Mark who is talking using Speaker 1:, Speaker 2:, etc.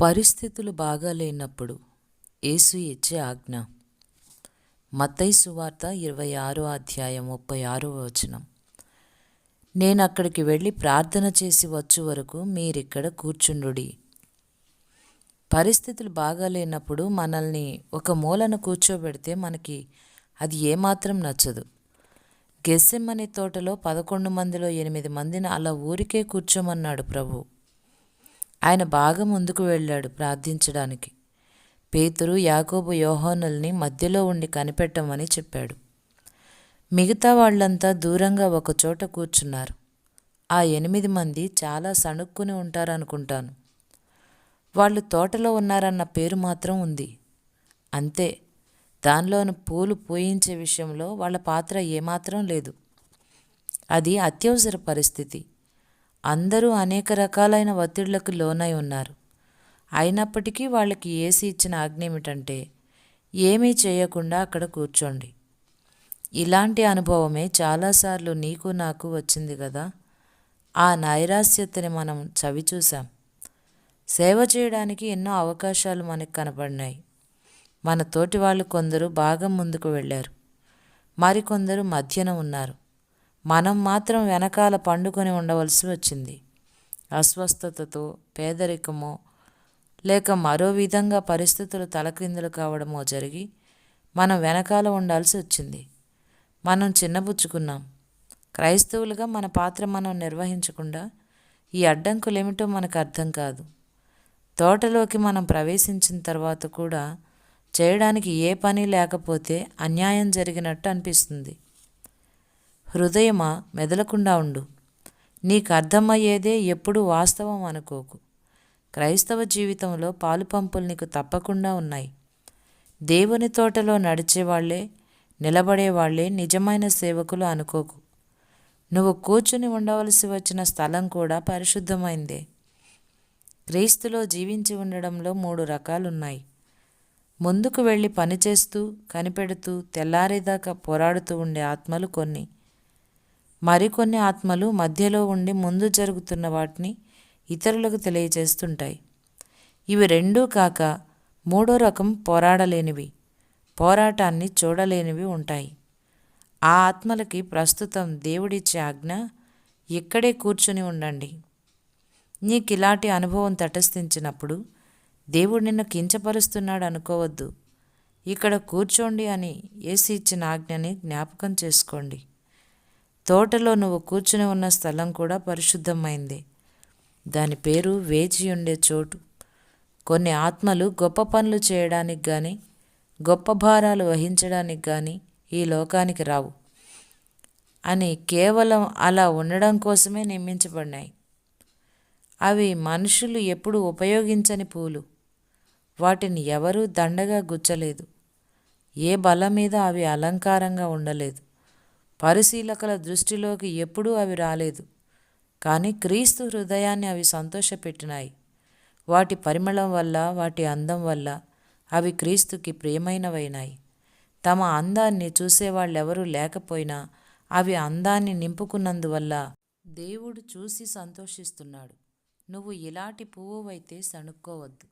Speaker 1: పరిస్థితులు బాగాలేనప్పుడు యేసు ఇచ్చే ఆజ్ఞ. మత్తయి సువార్త 26వ అధ్యాయం 36వ వచనం. నేనక్కడికి వెళ్ళి ప్రార్థన చేసి వచ్చు వరకు మీరిక్కడ కూర్చుండుడి. పరిస్థితులు బాగాలేనప్పుడు మనల్ని ఒక మూలన కూర్చోబెడితే మనకి అది ఏమాత్రం నచ్చదు. గెత్సెమనే తోటలో 11 మందిలో 8 మందిని అలా ఊరికే కూర్చోమన్నాడు ప్రభు. ఆయన బాగా ముందుకు వెళ్ళాడు ప్రార్థించడానికి. పేతురు, యాకోబు, యోహానుల్ని మధ్యలో ఉండి కనిపెట్టమని చెప్పాడు. మిగతా వాళ్ళంతా దూరంగా ఒకచోట కూర్చున్నారు. ఆ 8 మంది చాలా సణుక్కుని ఉంటారనుకుంటాను. వాళ్ళు తోటలో ఉన్నారన్న పేరు మాత్రం ఉంది, అంతే. దానిలోని పూలు పూయించే విషయంలో వాళ్ళ పాత్ర ఏమాత్రం లేదు. అది అత్యవసర పరిస్థితి. అందరూ అనేక రకాలైన ఒత్తిళ్లకు లోనై ఉన్నారు. అయినప్పటికీ వాళ్ళకి యేసు ఇచ్చిన ఆజ్ఞ ఏమిటంటే, ఏమీ చేయకుండా అక్కడ కూర్చోండి. ఇలాంటి అనుభవమే చాలాసార్లు నీకు నాకు వచ్చింది కదా. ఆ నైరాస్యతని మనం చవిచూసాం. సేవ చేయడానికి ఎన్నో అవకాశాలు మనకు కనపడినాయి. మన తోటి వాళ్ళు కొందరు బాగా ముందుకు వెళ్ళారు, మరికొందరు మధ్యన ఉన్నారు. మనం మాత్రం వెనకాల పండుకొని ఉండవలసి వచ్చింది. అస్వస్థతతో, పేదరికమో లేక మరో విధంగా పరిస్థితులు తలక్రిందులు కావడమో జరిగి మనం వెనకాల ఉండాల్సి వచ్చింది. మనం చిన్నబుచ్చుకున్నాం. క్రైస్తవులుగా మన పాత్ర మనం నిర్వహించకుండా ఈ అడ్డంకులేమిటో మనకు అర్థం కాదు. తోటలోకి మనం ప్రవేశించిన తర్వాత కూడా చేయడానికి ఏ పని లేకపోతే అన్యాయం జరిగినట్టు అనిపిస్తుంది. హృదయమా, మెదలకుండా ఉండు. నీకు అర్థమయ్యేదే ఎప్పుడూ వాస్తవం అనుకోకు. క్రైస్తవ జీవితంలో పాలుపంపులు నీకు తప్పకుండా ఉన్నాయి. దేవుని తోటలో నడిచేవాళ్లే, నిలబడేవాళ్లే నిజమైన సేవకులు అనుకోకు. నువ్వు కూర్చుని ఉండవలసి వచ్చిన స్థలం కూడా పరిశుద్ధమైందే. క్రీస్తులో జీవించి ఉండడంలో 3 రకాలున్నాయి. ముందుకు వెళ్ళి పనిచేస్తూ, కనిపెడుతూ, తెల్లారేదాకా పోరాడుతూ ఉండే ఆత్మలు కొన్ని. మరికొన్ని ఆత్మలు మధ్యలో ఉండి ముందు జరుగుతున్న వాటిని ఇతరులకు తెలియజేస్తుంటాయి. ఇవి రెండూ కాక 3వ రకం పోరాడలేనివి, పోరాటాన్ని చూడలేనివి ఉంటాయి. ఆ ఆత్మలకి ప్రస్తుతం దేవుడిచ్చే ఆజ్ఞ, ఇక్కడే కూర్చుని ఉండండి. నీకిలాంటి అనుభవం తటస్థించినప్పుడు దేవుడు నిన్ను కించపరుస్తున్నాడు అనుకోవద్దు. ఇక్కడ కూర్చోండి అని యేసు ఇచ్చిన ఆజ్ఞని జ్ఞాపకం చేసుకోండి. తోటలో నువ్వు కూర్చుని ఉన్న స్థలం కూడా పరిశుద్ధమైందే. దాని పేరు వేచి ఉండే చోటు. కొన్ని ఆత్మలు గొప్ప పనులు చేయడానికి కానీ, గొప్ప భారాలు వహించడానికి కానీ ఈ లోకానికి రావు అని కేవలం అలా ఉండడం కోసమే నియమించబడినాయి. అవి మనుషులు ఎప్పుడు ఉపయోగించని పూలు. వాటిని ఎవరూ దండగా గుచ్చలేదు. ఏ బల మీద అవి అలంకారంగా ఉండలేదు. పరిశీలకుల దృష్టిలోకి ఎప్పుడూ అవి రాలేదు. కానీ క్రీస్తు హృదయాన్ని అవి సంతోషపెట్టినాయి. వాటి పరిమళం వల్ల, వాటి అందం వల్ల అవి క్రీస్తుకి ప్రియమైనవైనాయి. తమ అందాన్ని చూసేవాళ్ళెవరూ లేకపోయినా అవి అందాన్ని నింపుకున్నందువల్ల దేవుడు చూసి సంతోషిస్తున్నాడు. నువ్వు ఇలాంటి పువ్వువైతే సణుక్కోవద్దు.